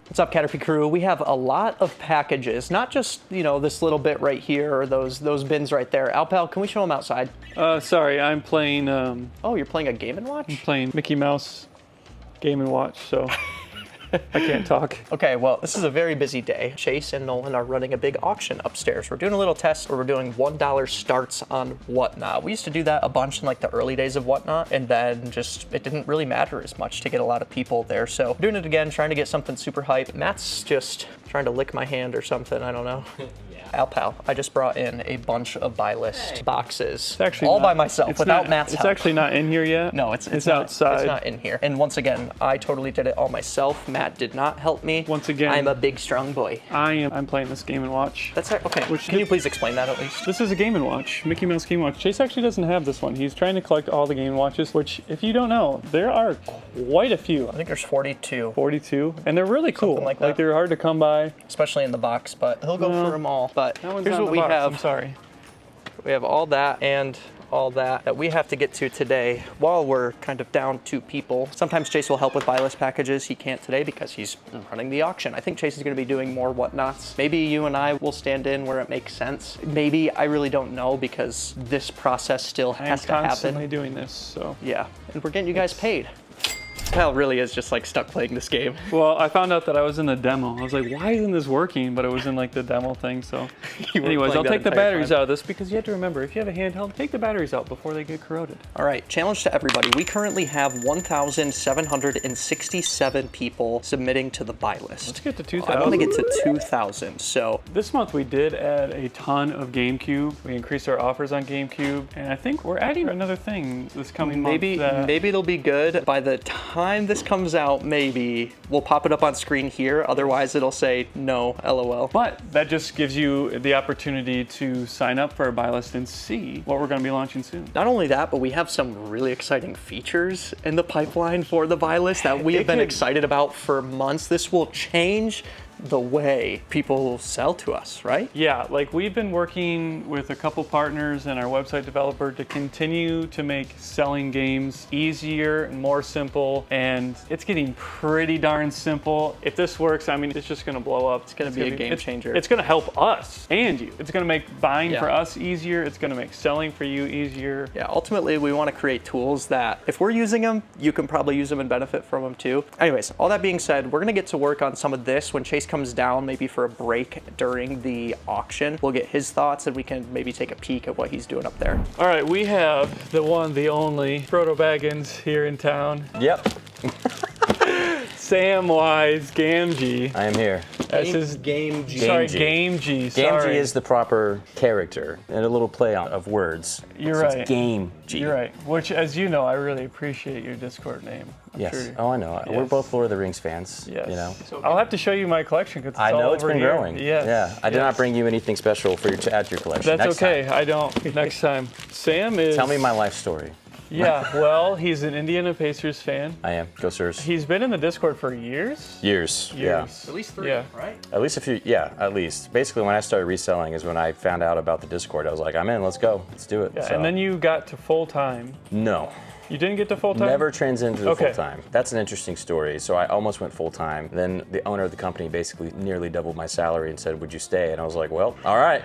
What's up, CATRP crew? We have a lot of packages, not just, you know, this little bit right here or those bins right there. Alpal, can we show them outside? Sorry, I'm playing, Oh, you're playing a Game & Watch? I'm playing Mickey Mouse Game & Watch, so I can't talk. Okay, well, this is a very busy day. Chase and Nolan are running a big auction upstairs. We're doing a little test where we're doing $1 starts on Whatnot. We used to do that a bunch in like the early days of Whatnot, and then just, it didn't really matter as much to get a lot of people there. So doing it again, trying to get something super hype. Matt's just trying to lick my hand or something, I don't know. Alpal, I just brought in a bunch of buy list boxes, It's actually all not, by myself without Matt's help. It's actually not in here yet. No, it's not, outside. It's not in here. And once again, I totally did it all myself. Matt did not help me. Once again, I'm a big, strong boy. I'm playing this Game & Watch. That's okay. Can you please explain that at least? This is a Game & Watch, Mickey Mouse Game & Watch. Chase actually doesn't have this one. He's trying to collect all the Game & Watches, which, if you don't know, there are quite a few. I think there's 42. 42, and they're really cool. Something like that. Like, they're hard to come by. Especially in the box, but he'll go for them all. But That one's here's not in what the we box, have. I'm sorry. We have all that and all that we have to get to today while we're kind of down 2 people. Sometimes Chase will help with buy list packages. He can't today because he's running the auction. I think Chase is going to be doing more Whatnots. Maybe you and I will stand in where it makes sense. Maybe, I really don't know, because this process still has to happen. I'm constantly doing this, so. Yeah, and we're getting you guys paid. Kyle really is just like stuck playing this game. Well, I found out that I was in the demo. I was like, why isn't this working? But it was in like the demo thing, so. Anyways, I'll take the batteries out of this, because you have to remember, if you have a handheld, take the batteries out before they get corroded. All right, challenge to everybody. We currently have 1,767 people submitting to the buy list. Let's get to 2,000. I want to get to 2,000, so. This month we did add a ton of GameCube. We increased our offers on GameCube, and I think we're adding another thing this coming month. Maybe it'll be good. By the time this comes out, maybe we'll pop it up on screen here. Otherwise, it'll say no, LOL. But that just gives you the opportunity to sign up for our buy list and see what we're going to be launching soon. Not only that, but we have some really exciting features in the pipeline for the buy list that we have been excited about for months. This will change the way people sell to us, right? Yeah, like we've been working with a couple partners and our website developer to continue to make selling games easier and more simple, and it's getting pretty darn simple. If this works, I mean, it's just gonna blow up. It's gonna be a game changer. It's gonna help us and you. It's gonna make buying for us easier. It's gonna make selling for you easier. Yeah, ultimately we wanna create tools that if we're using them, you can probably use them and benefit from them too. Anyways, all that being said, we're gonna get to work on some of this when Chase comes down, maybe for a break during the auction. We'll get his thoughts and we can maybe take a peek at what he's doing up there. All right, we have the one, the only Frodo Baggins here in town. Yep. Samwise Gamgee. I am here. That's his Gamgee. Sorry, Gamgee. Gamgee. Sorry. Gamgee is the proper character and a little play on of words. You're So right. It's Gamgee. You're right. Which, as you know, I really appreciate your Discord name. I'm Yes. sure. Oh, I know. We're Yes. both Lord of the Rings fans. Yes. You know. I'll have to show you my collection because I know all it's over been here. growing. Yes. Yeah. I did Yes. not bring you anything special for to add to your collection. That's Next okay. time. I don't. Next time. Sam is. Tell me my life story. Yeah. Well, he's an Indiana Pacers fan. I am. Go Sirs. He's been in the Discord for years. Years. Yeah. At least 3, Yeah. right? At least a few. Yeah. At least. Basically, when I started reselling is when I found out about the Discord. I was like, I'm in. Let's go. Let's do it. Yeah. So, And then you got to full time. No. You didn't get to full time? Never transitioned to Okay. full time. That's an interesting story. So I almost went full time. Then the owner of the company basically nearly doubled my salary and said, "Would you stay?" And I was like, "Well, all right."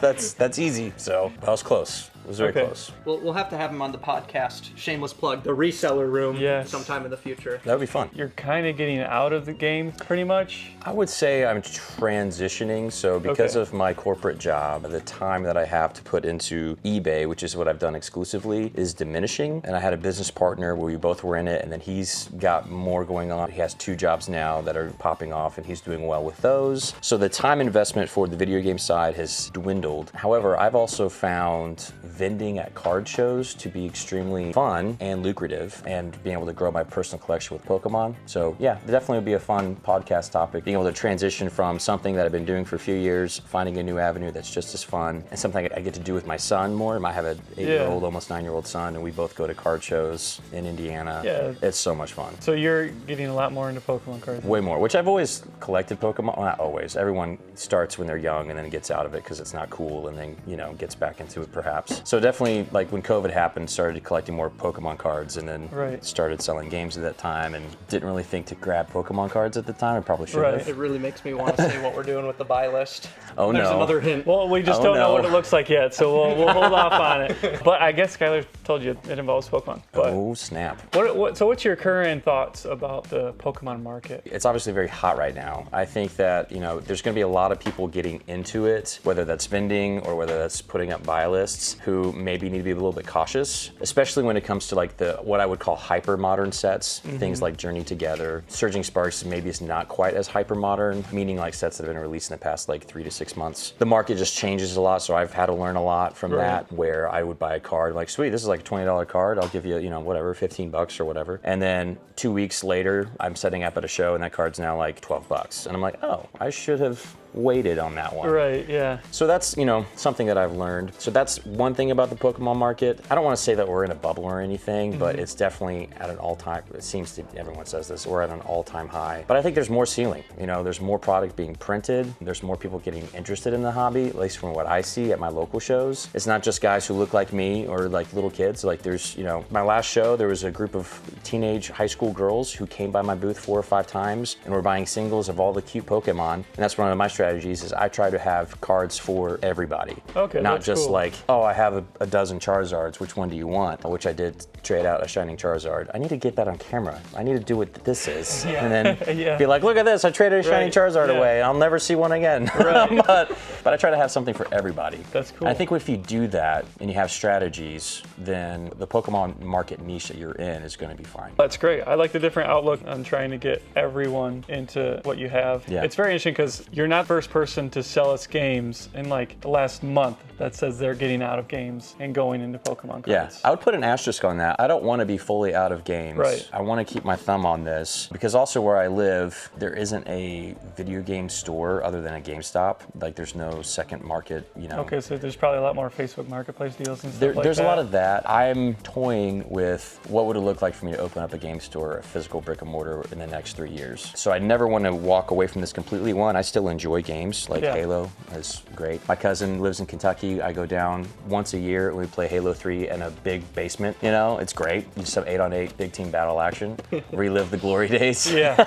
That's easy. So I was close. It was very close. We'll have to have him on the podcast. Shameless plug, the reseller room, Yes. sometime in the future. That would be fun. You're kind of getting out of the game pretty much. I would say I'm transitioning. So because Okay. of my corporate job, the time that I have to put into eBay, which is what I've done exclusively, is diminishing. And I had a business partner where we both were in it, and then he's got more going on. He has 2 jobs now that are popping off, and he's doing well with those. So the time investment for the video game side has dwindled. However, I've also found vending at card shows to be extremely fun and lucrative, and being able to grow my personal collection with Pokemon. So yeah, definitely would be a fun podcast topic, being able to transition from something that I've been doing for a few years, finding a new avenue that's just as fun, and something I get to do with my son more. I have an 8-year-old, almost 9-year-old son, and we both go to card shows in Indiana. Yeah. It's so much fun. So you're getting a lot more into Pokemon cards. Way more, which I've always collected Pokemon. Well, not always. Everyone starts when they're young and then gets out of it because it's not cool, and then, you know, gets back into it perhaps. So definitely, like when COVID happened, started collecting more Pokemon cards, and then Right. started selling games at that time, and didn't really think to grab Pokemon cards at the time. I probably should Right. have. It really makes me want to see what we're doing with the buy list. Oh There's no. another hint. Well, we just Oh, don't know no. what it looks like yet, so we'll hold off on it. But I guess Skylar told you it involves Pokemon. But Oh snap. so what's your current thoughts about the Pokemon market? It's obviously very hot right now. I think that, there's going to be a lot of people getting into it, whether that's spending or whether that's putting up buy lists, who maybe need to be a little bit cautious, especially when it comes to like what I would call hyper modern sets, things like Journey Together. Surging Sparks maybe is not quite as hyper modern, meaning like sets that have been released in the past like 3 to 6 months. The market just changes a lot, so I've had to learn a lot from that, where I would buy a card like, sweet, this is like a $20 card, I'll give you, whatever, $15 or whatever. And then 2 weeks later, I'm setting up at a show and that card's now like $12. And I'm like, oh, I should have waited on that one. Right, yeah. So that's, something that I've learned. So that's one thing about the Pokemon market. I don't want to say that we're in a bubble or anything, but it's definitely at an all-time, it seems to, everyone says this, we're at an all-time high. But I think there's more ceiling. There's more product being printed. There's more people getting interested in the hobby, at least from what I see at my local shows. It's not just guys who look like me or like little kids. Like there's, my last show, there was a group of teenage high school girls who came by my booth 4 or 5 times and were buying singles of all the cute Pokemon. And that's one of my strategies is I try to have cards for everybody. Okay, not that's just cool. like, oh, I have a dozen Charizards, which one do you want? Which I did trade out a Shining Charizard. I need to get that on camera. I need to do what this is. And then be like, look at this, I traded a Shining Charizard away. I'll never see one again. but I try to have something for everybody. That's cool. I think if you do that and you have strategies, then the Pokemon market niche that you're in is going to be fine. That's great. I like the different outlook on trying to get everyone into what you have. Yeah. It's very interesting because you're not the first person to sell us games in like the last month that says they're getting out of games and going into Pokemon cards. Yeah, I would put an asterisk on that. I don't want to be fully out of games. Right. I want to keep my thumb on this because also where I live, there isn't a video game store other than a GameStop. Like there's no second market, Okay, so there's probably a lot more Facebook Marketplace deals and stuff like there's that. a lot of that. I'm toying with what would it look like for me to open up a game store, a physical brick and mortar in the next 3 years. So I never want to walk away from this completely. One, I still enjoy games like Halo is great. My cousin lives in Kentucky. I go down once a year and we play Halo 3 in a big basement. It's great. You just have 8-on-8 big team battle action. Relive the glory days. Yeah.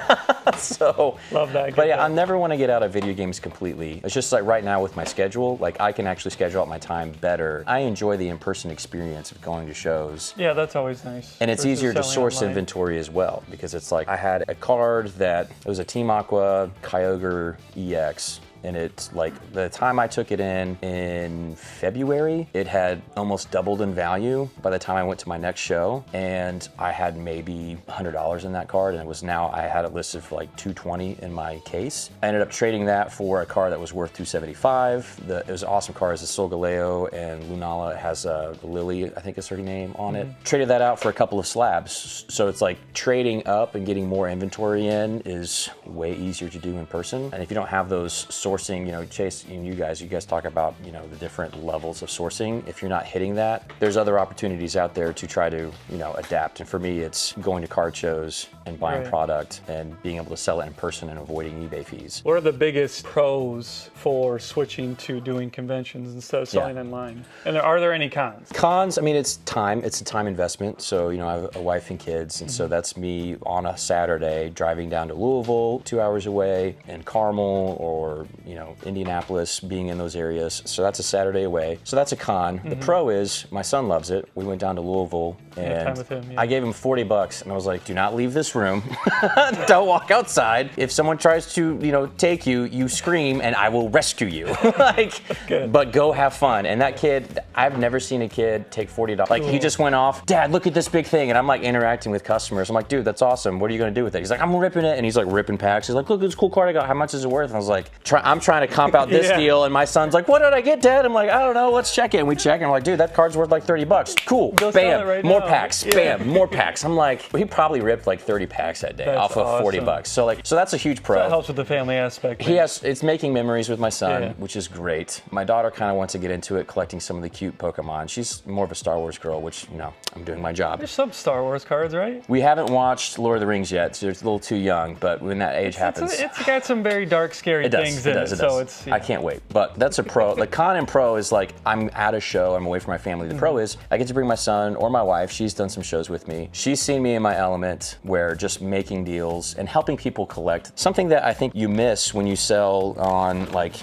So Love that. But yeah, I never want to get out of video games completely. It's just like right now with my schedule, like I can actually schedule out my time better. I enjoy the in-person experience of going to shows. Yeah, that's always nice. And it's versus easier to selling source online. inventory as well, because it's like I had a card that it was a Team Aqua Kyogre EX. And it's like the time I took it in February, it had almost doubled in value by the time I went to my next show. And I had maybe $100 in that card. And I had it listed for like $220 in my case. I ended up trading that for a card that was worth $275. It was an awesome card. It's a Solgaleo and Lunala. It has a Lily, I think is her name on it. Traded that out for a couple of slabs. So it's like trading up and getting more inventory in is way easier to do in person. And if you don't have those sourcing, Chase and you guys talk about, the different levels of sourcing. If you're not hitting that, there's other opportunities out there to try to, adapt. And for me, it's going to card shows and buying product and being able to sell it in person and avoiding eBay fees. What are the biggest pros for switching to doing conventions instead of selling online? And are there any cons? Cons, I mean, it's time. It's a time investment. So, I have a wife and kids. And so that's me on a Saturday driving down to Louisville, 2 hours away, and Carmel or, Indianapolis, being in those areas. So that's a Saturday away. So that's a con. The pro is my son loves it. We went down to Louisville and time with him, I gave him $40 and I was like, do not leave this room. Don't walk outside. If someone tries to, take you, you scream and I will rescue you. But go have fun. And that kid, I've never seen a kid take $40. Like he just went off, Dad, look at this big thing. And I'm like interacting with customers. I'm like, dude, that's awesome. What are you going to do with it? He's like, I'm ripping it. And he's like ripping packs. He's like, look at this cool card I got. How much is it worth? And I was like, I'm trying to comp out this deal. And my son's like, what did I get, Dad? I'm like, I don't know. Let's check it. And we check and I'm like, dude, that card's worth like $30. Cool. Go sell Bam. it right More now. packs. Bam. More packs. I'm like, he probably ripped like 30 packs that day off of awesome. $40. So that's a huge pro. That helps with the family aspect. It's making memories with my son, which is great. My daughter kind of wants to get into it, collecting some of the cute Pokemon. She's more of a Star Wars girl, which, I'm doing my job. There's some Star Wars cards, right? We haven't watched Lord of the Rings yet, so it's a little too young, but when that age happens. It's got some very dark, scary things in does. So it's, I can't wait. But that's a pro. The con and pro is like I'm at a show, I'm away from my family. The pro is I get to bring my son or my wife. She's done some shows with me. She's seen me in my element where just making deals and helping people collect. Something that I think you miss when you sell on like,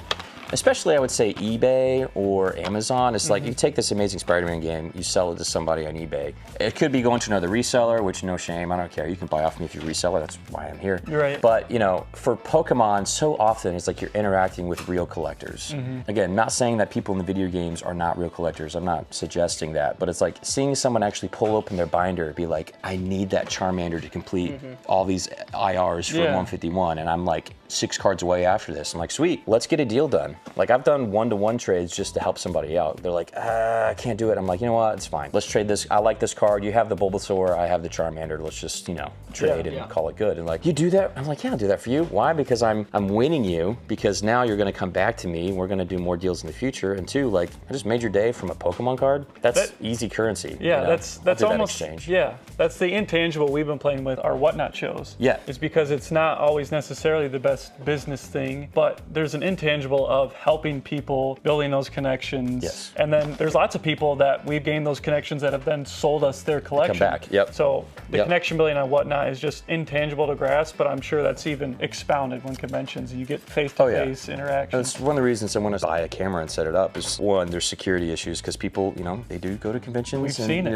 especially I would say eBay or Amazon, it's like you take this amazing Spider-Man game, you sell it to somebody on eBay. It could be going to another reseller, which no shame, I don't care. You can buy off me if you're a reseller, that's why I'm here. Right. But you know, for Pokemon, so often it's like you're interacting with real collectors. Again, not saying that people in the video games are not real collectors, I'm not suggesting that, but it's like seeing someone actually pull open their binder and be like, I need that Charmander to complete all these IRs for 151, and I'm like 6 cards away after this. I'm like, sweet, let's get a deal done. Like I've done one-to-one trades just to help somebody out. They're like, I can't do it. I'm like, you know what, it's fine. Let's trade this. I like this card. You have the Bulbasaur, I have the Charmander. Let's just, you know, trade and call it good. And like, you do that? I'm like, yeah, I'll do that for you. Why? Because I'm winning you, because now you're gonna come back to me. We're gonna do more deals in the future. And 2, like, I just made your day from a Pokemon card. That's easy currency. Yeah, you know? that's almost, exchange. yeah, that's the intangible we've been playing with our Whatnot shows. Yeah. Is because it's not always necessarily the best business thing, but there's an intangible of helping people, building those connections. Yes. And then there's lots of people that we've gained those connections that have then sold us their collection. Come back, yep. So the connection building on Whatnot is just intangible to grasp, but I'm sure that's even expounded when conventions and you get face-to-face interaction. That's one of the reasons I want to buy a camera and set it up is, one, there's security issues because people, you know, they do go to conventions. We've seen it.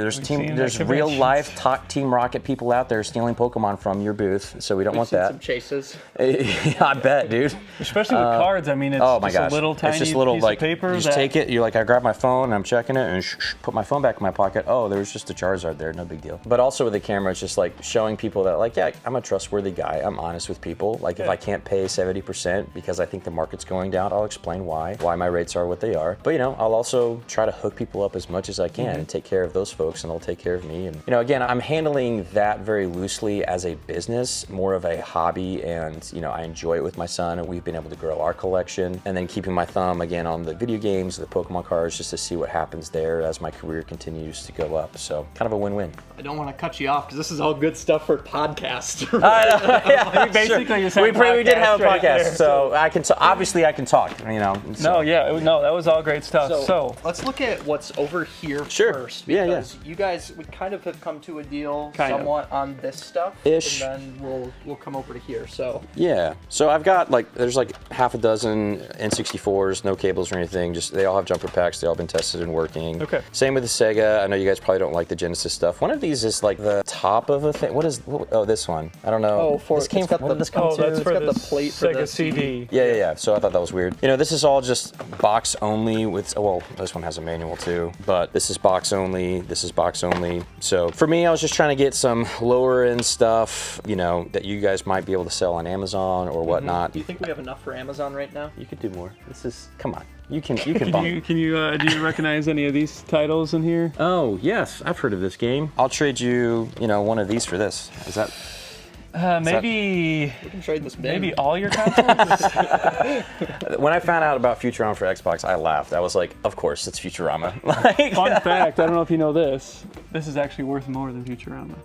There's real life Team Rocket people out there stealing Pokemon from your booth, so we don't want that. Some chases. I bet, dude. Especially with cards, I mean, it's Oh my just gosh. a little tiny it's just a little piece like of paper. you just take it. You're like, I grab my phone and I'm checking it and put my phone back in my pocket. Oh, there was just a Charizard there, no big deal. But also with the camera, it's just like showing people that like, yeah, I'm a trustworthy guy. I'm honest with people. Like if I can't pay 70% because I think the market's going down, I'll explain why my rates are what they are. But you know, I'll also try to hook people up as much as I can and take care of those folks, and they'll take care of me. And you know, again, I'm handling that very loosely as a business, more of a hobby, and you know, I enjoy it with my son, and we've been able to grow our collection, and then keeping my thumb again on the video games, the Pokemon cards, just to see what happens there as my career continues to go up. So kind of a win-win. I don't want to cut you off because this is all good stuff for podcast. Basically, We did have a right podcast, there. so I can obviously I can talk. You know. So. No, that was all great stuff. So let's look at what's over here Sure. first. Yeah, Because you guys, we kind of have come to a deal Kind of. somewhat on this stuff. Ish. And then we'll come over to here. So Yeah. So I've got like, there's like half a dozen N64s, no cables or anything. Just they all have jumper packs. They all been tested and working. Okay. Same with the Sega. I know you guys probably don't like the Genesis stuff. One of these is like the top of a thing. Oh, this one. I don't know. Oh, this came from. What did this come to? that's It's for got the the plate for Sega the CD. Yeah. So I thought that was weird. You know, this is all just box only with, well, this one has a manual too, but this is box only, this is box only. So for me, I was just trying to get some lower end stuff, you know, that you guys might be able to sell on Amazon or whatnot. do you think we have enough for Amazon right now? You could do more. This is, come on. You can Do bump. you recognize any of these titles in here? Oh, yes, I've heard of this game. I'll trade you, you know, one of these for this. Is that? Maybe We can trade this bin. maybe all your consoles. When I found out about Futurama for Xbox, I laughed. I was like, of course, it's Futurama. Like, Fun fact, I don't know if you know this. This is actually worth more than Futurama.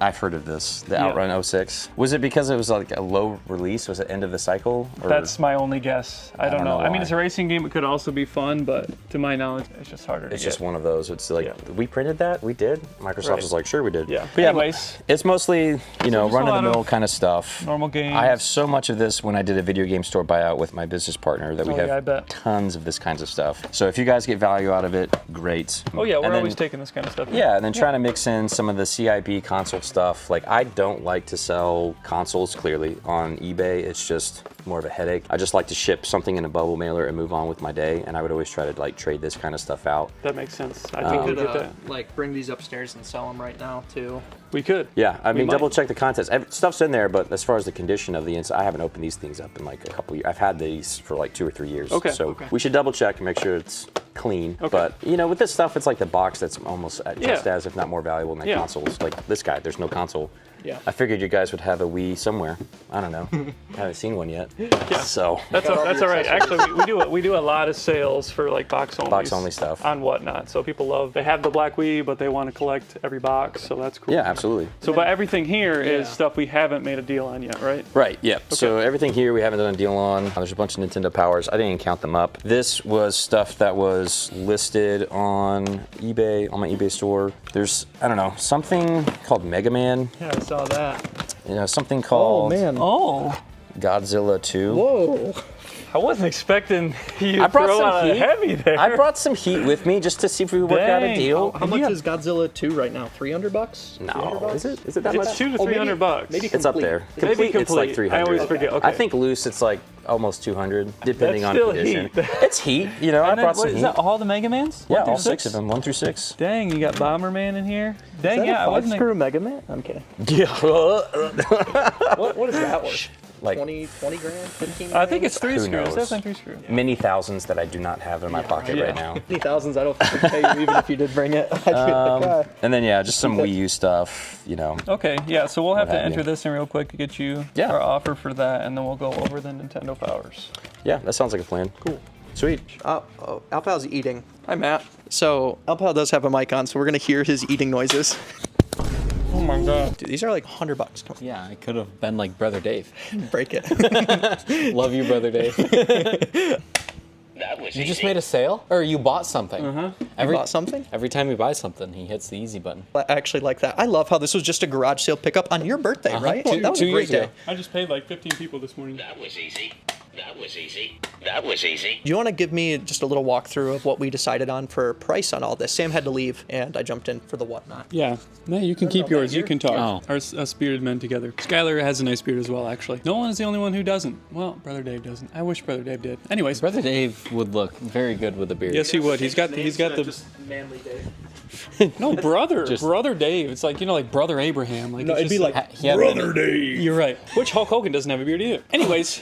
I've heard of this, the Outrun 06. Was it because it was like a low release? Was it end of the cycle? Or? That's my only guess. I don't know. I mean, why. it's a racing game. It could also be fun, but to my knowledge, it's just harder to It's get. just one of those. It's like, we printed that? We did? Microsoft was like, sure we did. Yeah. But yeah, Anyways. it's mostly, you know, just a lot run-of-the-mill of kind of stuff. normal games. I have so much of this when I did a video game store buyout with my business partner that we Oh, yeah, I have bet. tons of this kinds of stuff. So if you guys get value out of it, great. Oh yeah, we're And then- always taking this kind of stuff. Yeah, and then trying to mix in some of the CIB console stuff. Like, I don't like to sell consoles clearly on eBay. It's just more of a headache. I just like to ship something in a bubble mailer and move on with my day. And I would always try to like trade this kind of stuff out. That makes sense. I we think we could get that. like bring these upstairs and sell them right now too. We could. Yeah, I mean, might. double check the contents. Stuff's in there, but as far as the condition of the inside, I haven't opened these things up in like a couple years. I've had these for like 2 or 3 years. Okay. So Okay. we should double check and make sure it's clean. Okay. But, you know, with this stuff, it's like the box that's almost just Yeah. as, if not more valuable than the Yeah. consoles. Like this guy, there's no console. Yeah. I figured you guys would have a Wii somewhere. I don't know. I haven't seen one yet. So That's all right. Actually, we do a lot of sales for like box only stuff on Whatnot. So people love, they have the Black Wii, but they want to collect every box. So that's cool. yeah, absolutely. So, but everything here is stuff we haven't made a deal on yet, right? Right, yeah. So everything here we haven't done a deal on. There's a bunch of Nintendo Powers. I didn't count them up. This was stuff that was listed on eBay, on my eBay store. There's, I don't know, something called Mega Man. Yeah, I saw that. You know, something called Oh. Godzilla 2. Whoa. I wasn't expecting you I to brought throw some out a heat. heavy there. I brought some heat with me just to see if we could work out a Dang. deal. How much is Godzilla 2 right now? $300? No, is it that much? It's $200 to $300. Maybe It's up there. Maybe It's like complete. 300. I always forget. Okay. I think loose it's like almost 200, depending That's on still condition. heat. It's heat, you know. I brought some Is heat. that all the Mega Mans? Yeah, 1 through all 6 of them, 1 through 6. Dang, you got Bomberman in here. Dang, Is that yeah, I a wasn't. 5-screw Mega Man? I'm kidding. Yeah. What is that worth? Like 20 grand? 15 I think it's 3 Who screws. knows? Definitely 3 screws. many thousands that I do not have in my pocket right now. Many thousands, I don't think I'd pay you even if you did bring it. I'd be like, And then yeah, just some Wii U stuff, you know. Okay, yeah, so we'll have to have you. enter this in real quick to get you Yeah. our offer for that, and then we'll go over the Nintendo Powers. Yeah, that sounds like a plan. Cool. Sweet. Alpal's eating. Hi, Matt. So Alpal does have a mic on, so we're gonna hear his eating noises. Oh my god. Dude, these are like $100. Come Yeah, I could have been like Brother Dave. on, break it. Love you, Brother Dave. That was You just easy. made a sale? Or you bought something? You bought something? Every time you buy something, he hits the easy button. I actually like that. I love how this was just a garage sale pickup on your birthday, right? Two- that was 2 a great years ago. day. I just paid like 15 people this morning. That was easy. That was easy. That was easy. Do you want to give me just a little walkthrough of what we decided on for price on all this? Sam had to leave, and I jumped in for the whatnot. Yeah, no, you can keep yours. You can talk. Oh. Us bearded men together. Skylar has a nice beard as well, actually. Nolan is the only one who doesn't. Well, Brother Dave doesn't. I wish Brother Dave did. Anyways, Brother Dave would look very good with a beard. yes, he would. He's got the manly Dave. no brother, Just- Brother Dave. It's like, you know, like Brother Abraham. Like No, it's it'd be just- like He had Brother Dave. You're right. Which Hulk Hogan doesn't have a beard either. Anyways,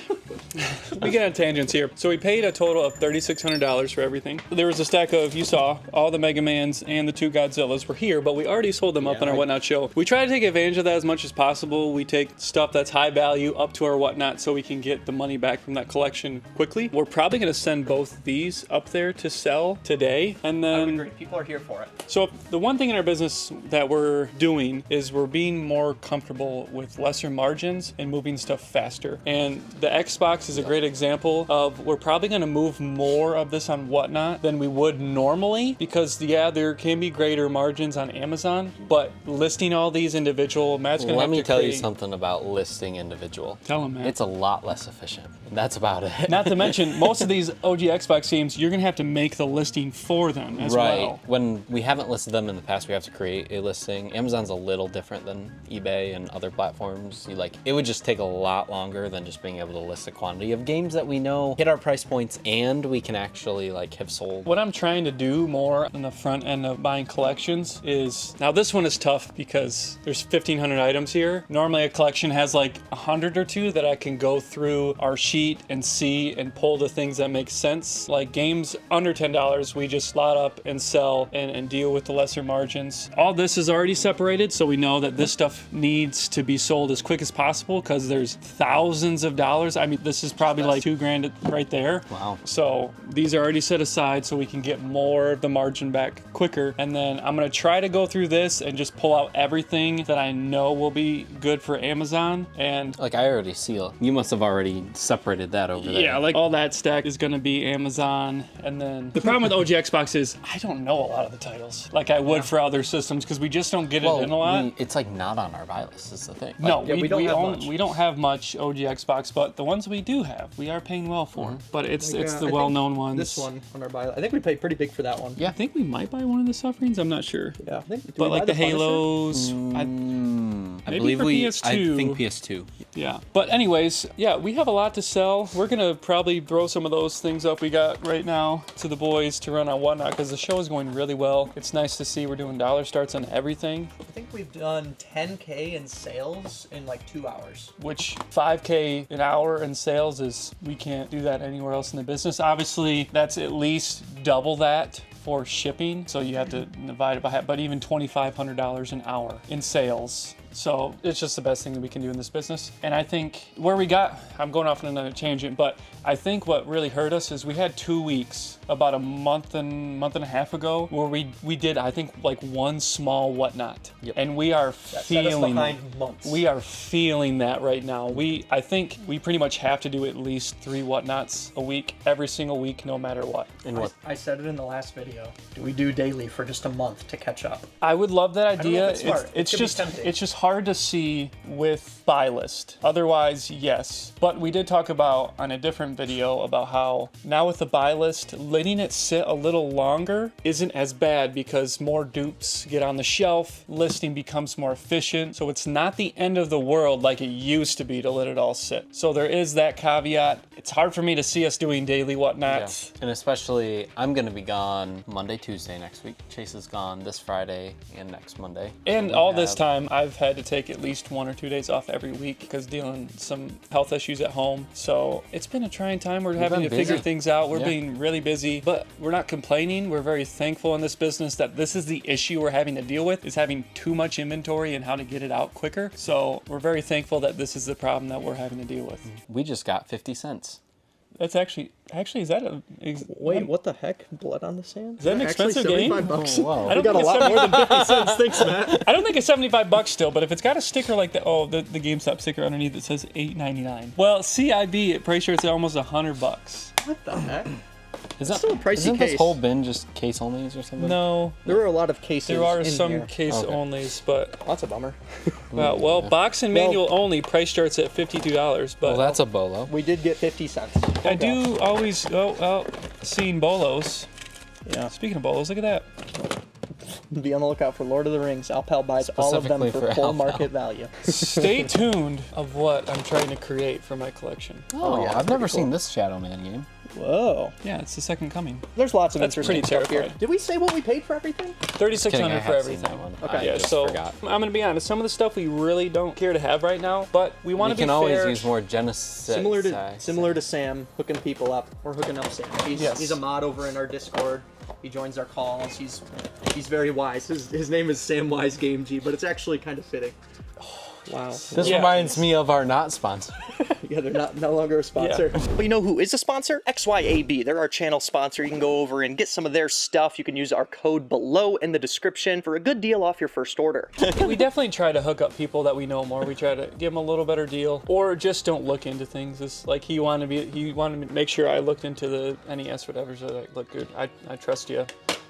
we get on tangents here. So we paid a total of $3,600 for everything. There was a stack of, you saw, all the Mega Mans and the 2 Godzillas were here, but we already sold them up on our Whatnot show. We try to take advantage of that as much as possible. We take stuff that's high value up to our Whatnot so we can get the money back from that collection quickly. We're probably going to send both these up there to sell today. And then People are here for it. so the one thing in our business that we're doing is we're being more comfortable with lesser margins and moving stuff faster. And the Xbox is a great example of we're probably going to move more of this on Whatnot than we would normally because yeah, there can be greater margins on Amazon, but listing all these individual, Matt's going to Let have me to tell you create- something about listing individual. Tell him, Matt. It's a lot less efficient. That's about it. Not to mention, most of these OG Xbox games, you're going to have to make the listing for them as Right. well. When we haven't listed them in the past, we have to create a listing. Amazon's a little different than eBay and other platforms. It would just take a lot longer than just being able to list a quantity of games that we know hit our price points and we can actually have sold. What I'm trying to do more on the front end of buying collections is, now this one is tough because there's 1,500 items here. Normally a collection has like 100 or 2 that I can go through our sheet and see and pull the things that make sense. Like games under $10, we just slot up and sell and deal with the lesser margins. All this is already separated, so we know that this stuff needs to be sold as quick as possible because there's thousands of dollars. I mean, this is probably like $2,000 right there. Wow. So these are already set aside so we can get more of the margin back quicker. And then I'm gonna try to go through this and just pull out everything that I know will be good for Amazon. And I already see it. You must have already separated that over there. yeah, like all that stack is gonna be Amazon. And then the problem with OG Xbox is I don't know a lot of the titles like I would for other systems because we just don't get it in a lot. It's not on our buy list is the thing. No, yeah, we don't have much. we don't have much OG Xbox, but the ones we do have, we are paying well for. But it's the well-known ones. This one on our buy. I think we paid pretty big for that one. Yeah, I think we might buy one of the Sufferings. I'm not sure. Yeah. I think, did But we like buy the Punisher? Halos, I maybe believe for PS2. I think PS2. yeah. But anyways, yeah, we have a lot to sell. We're gonna probably throw some of those things up we got right now to the boys to run on Whatnot because the show is going really well. It's nice to see we're doing dollar starts on everything, I think we've done 10K in sales in like 2 hours. which 5K an hour in sales is, we can't do that anywhere else in the business. Obviously, that's at least double that for shipping, so you have to divide it by half, but even $2,500 an hour in sales So it's just the best thing that we can do in this business. And I think where we got, I'm going off on another tangent, but I think what really hurt us is we had 2 weeks about a month and a half ago where we did, I think, like one small whatnot. Yep. And we are feeling months. we are feeling that right now. I think we pretty much have to do at least 3 whatnots a week, every single week, no matter what. And what? I said it in the last video. Do we do daily for just a month to catch up? I would love that idea. if it's smart. It could be tempting. It's just hard to see with buy list. Otherwise, yes. But we did talk about on a different video about how now with the buy list, letting it sit a little longer isn't as bad because more dupes get on the shelf, listing becomes more efficient. So it's not the end of the world like it used to be to let it all sit. So there is that caveat. It's hard for me to see us doing daily whatnots. And especially, I'm going to be gone Monday, Tuesday next week. Chase is gone this Friday and next Monday. And So all we this have- time, I've had to take at least 1 or 2 days off every week because dealing some health issues at home. So it's been a trying time. We're having to been figure busy. things out. We're Yeah. being really busy, but we're not complaining. We're very thankful in this business that this is the issue we're having to deal with, is having too much inventory and how to get it out quicker. So we're very thankful that this is the problem that we're having to deal with. We just got 50 cents. That's actually, is that a... Wait, what the heck? Blood on the sand? Is that an expensive game? $75? Whoa. I don't We got a think it's lot more than 50 cents. Thanks, Matt. I don't think it's $75 still, but if it's got a sticker like that, oh, the GameStop sticker underneath that says $8.99. Well, CIB at Price Shirts at almost $100. What the heck? Is that, still a pricey isn't case. this whole bin just case onlys or something? No, There are a lot of cases. there are in some here. case Okay. onlys, but That's a bummer. well, box and manual only. Price starts at $52, but Well, that's a bolo. We did get 50 cents. I do always go out seeing bolos. Yeah. Speaking of bolos, look at that. Be on the lookout for Lord of the Rings. Alpal buys all of them Specifically for for full Alpal. market value. Stay tuned of what I'm trying to create for my collection. Oh, yeah, I've never pretty cool. seen this Shadow Man game. Whoa. Yeah, it's the second coming. There's lots of That's interesting pretty stuff here. terrifying. Did we say what we paid for everything? Kidding, I $3,600 for have seen everything. that one. Okay. I Yeah, just so forgot. I'm gonna be honest. Some of the stuff we really don't care to have right now, but we want We to be can always fair. use more Genesis. Similar to Sam hooking people up. We're hooking up Sam. Yes. He's a mod over in our Discord. He joins our calls. He's very wise. His name is Samwise Game G, but it's actually kind of fitting. Wow. This Yeah. reminds me of our not sponsor. Yeah, they're no longer a sponsor. But you know who is a sponsor? XYAB. They're our channel sponsor. You can go over and get some of their stuff. You can use our code below in the description for a good deal off your first order. We definitely try to hook up people that we know more. We try to give them a little better deal, or just don't look into things. It's like he wanted to make sure I looked into the NES whatever. So like, look, dude, I trust you.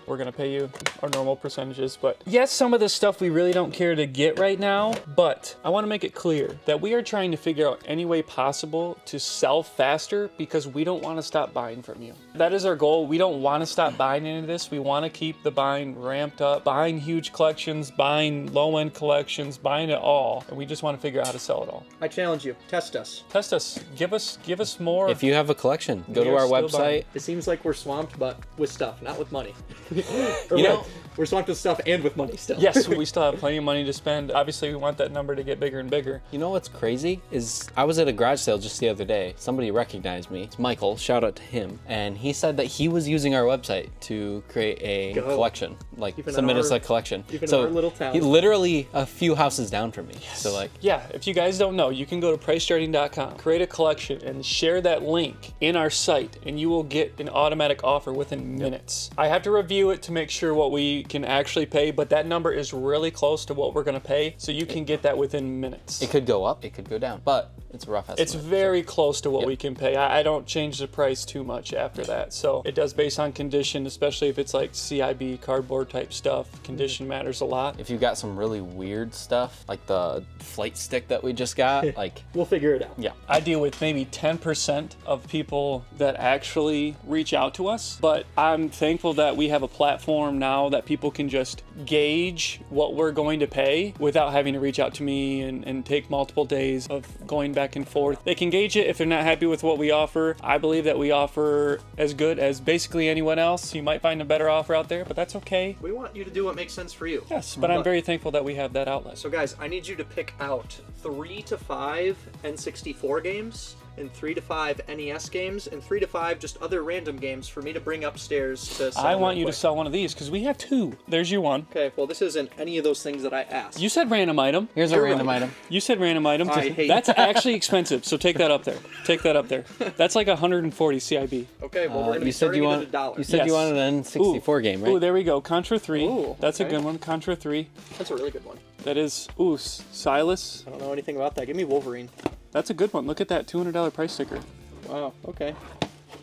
We're gonna pay you our normal percentages, but yes, some of this stuff we really don't care to get right now, but I wanna make it clear that we are trying to figure out any way possible to sell faster because we don't wanna stop buying from you. That is our goal. We don't wanna stop buying any of this. We wanna keep the buying ramped up, buying huge collections, buying low-end collections, buying it all, and we just wanna figure out how to sell it all. I challenge you. Test us. Test us, give us more. If you have a collection, go We to are our still buying. website. It seems like we're swamped, but with stuff, not with money. Or You wait, know- we're swamped with stuff and with money still. Yes, we still have plenty of money to spend. Obviously, we want that number to get bigger and bigger. You know what's crazy is I was at a garage sale just the other day. Somebody recognized me. It's Michael. Shout out to him. And he said that he was using our website to create a Go. collection, like Even in submit us our- a collection. even in So our little town. he literally a few houses down from me. So like, Yeah, if you guys don't know, you can go to pricecharting.com, create a collection, and share that link in our site, and you will get an automatic offer within minutes. I have to review it to make sure what we can actually pay, but that number is really close to what we're going to pay, so you can get that within minutes. it could go up, it could go down, but it's a rough estimate. It's very close to what we can pay. I don't change the price too much after that. So it does based on condition, especially if it's like CIB cardboard type stuff. Condition matters a lot. If you got some really weird stuff, like the flight stick that we just got, like, We'll figure it out. yeah. I deal with maybe 10% of people that actually reach out to us, but I'm thankful that we have a platform now that people can just gauge what we're going to pay without having to reach out to me and take multiple days of going back and forth. They can gauge it if they're not happy with what we offer. I believe that we offer as good as basically anyone else. You might find a better offer out there, but that's okay. We want you to do what makes sense for you. Yes, but I'm very thankful that we have that outlet. So guys, I need you to pick out 3 to 5 N64 games and 3 to 5 NES games, and 3 to 5 just other random games for me to bring upstairs to sell. I want real you to quick. sell one of these because we have 2. There's your one. Okay, well, this isn't any of those things that I asked. You said random item. Here's a You're random right. item. You said random item. I hate That's that. actually expensive, so take that up there. Take that up there. That's like 140 CIB. Okay, well, we're going to be You said starting you at want. $1. You said Yes. you wanted an N64 game, right? Ooh, there we go. Contra 3. Ooh, That's a okay. good one. Contra 3. That's a really good one. That is. Ooh, Silas. I don't know anything about that. Give me Wolverine. That's a good one. Look at that $200 price sticker. Wow, okay.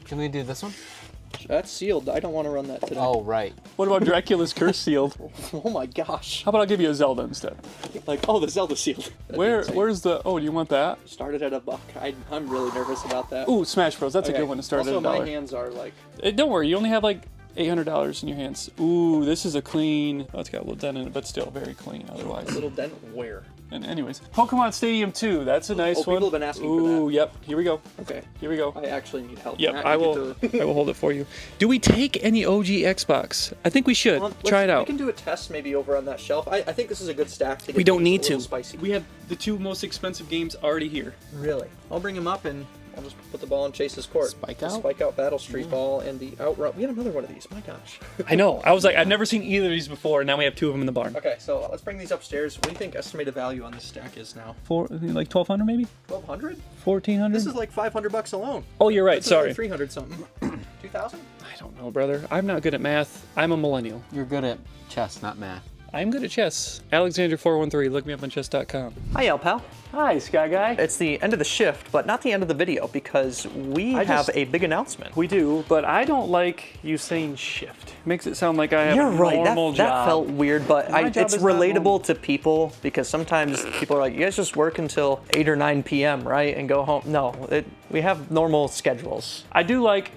Can we do this one? That's sealed. I don't want to run that today. Oh, right. What about Dracula's Curse sealed? Oh my gosh. How about I'll give you a Zelda instead? Like, oh, the Zelda sealed. That'd be insane. Where's the? Oh, do you want that? Started at $1. I'm really nervous about that. Ooh, Smash Bros. That's a Okay. good one to start also, at my $1. hands are like... Don't worry, you only have like $800 in your hands. Ooh, this is a clean. Oh, it's got a little dent in it, but still very clean otherwise. A little dent where? And anyways, Pokemon Stadium 2. That's a nice Oh, one. people have been asking for Ooh, that. yep. Here we go. Okay. Here we go. I actually need help. Yep, Matt, I you will. get to- I will hold it for you. Do we take any OG Xbox? I think we should. Well, Try it We out. can do a test maybe over on that shelf. I think this is a good stack to get We don't things need a little to. Spicy. We have the 2 most expensive games already here. Really? I'll bring him up and I'll just put the ball in Chase's court. Spike The out? Spike out Battle Street ball and the outrun. We had another one of these. My gosh. I know. I was like, I've never seen either of these before, and now we have 2 of them in the barn. Okay, so let's bring these upstairs. What do you think estimated value on this stack is now? Like 1,200 maybe? 1,200? 1,400? This is like $500 alone. Oh, you're right. This is Sorry. like 300 something. 2,000? I don't know, brother. I'm not good at math. I'm a millennial. You're good at chess, not math. I'm good at chess. Alexander413. Look me up on chess.com. Hi, El Pal. Hi, Sky Guy. It's the end of the shift, but not the end of the video because we have a big announcement. We do, but I don't like you saying shift. Makes it sound like I have You're a right. normal That job. felt weird, but My job it's is not normal. relatable to people because sometimes people are like, "You guys just work until 8 or 9 p.m., right, and go home." No, we have normal schedules. I do like,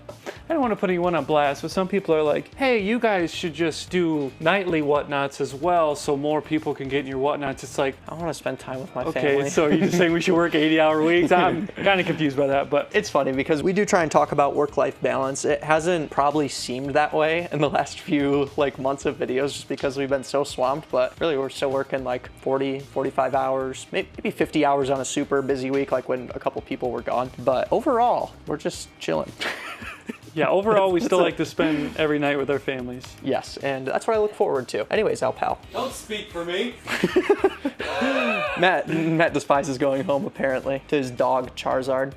I don't want to put anyone on blast, but some people are like, hey, you guys should just do nightly whatnots as well so more people can get in your whatnots. It's like, I want to spend time with my okay, family. so you're just saying we should work 80-hour weeks? I'm kind of confused by that, but It's funny because we do try and talk about work-life balance. It hasn't probably seemed that way in the last few months of videos just because we've been so swamped, but really we're still working like 40, 45 hours, maybe 50 hours on a super busy week like when a couple people were gone. But overall, we're just chilling. yeah, overall, we still like to spend every night with our families. Yes, and that's what I look forward to. Anyways, Al Pal. Don't speak for me. Matt despises going home apparently to his dog Charizard.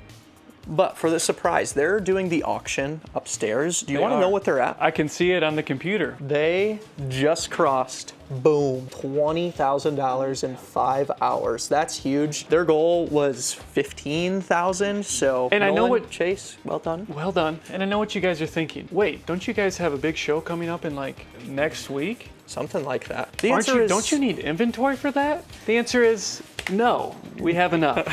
But for the surprise, they're doing the auction upstairs. Do you They want to know are. what they're at? I can see it on the computer. They just crossed, boom, $20,000 in 5 hours. That's huge. Their goal was 15,000. So, And I know Nolan, what- Chase, well done. Well done. And I know what you guys are thinking. Wait, don't you guys have a big show coming up in like next week? Something like that. The answer Aren't you? is, Don't you need inventory for that? The answer is no. We have enough.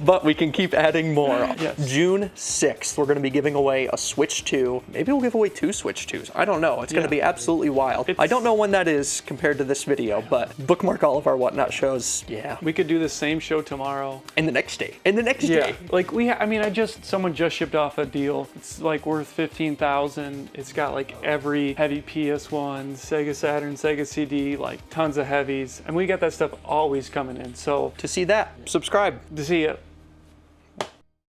but we can keep adding more. Yes. June 6th, we're going to be giving away a Switch 2. Maybe we'll give away 2 Switch 2s. I don't know. It's going to be absolutely wild. I don't know when that is compared to this video, but bookmark all of our Whatnot shows. Yeah. We could do the same show tomorrow. And the next day. And the next day. Like someone just shipped off a deal. It's like worth 15,000. It's got like every heavy PS1, Sega Saturn, Sega CD, like tons of heavies. And we got that stuff always coming in. So To see that, subscribe. to see it,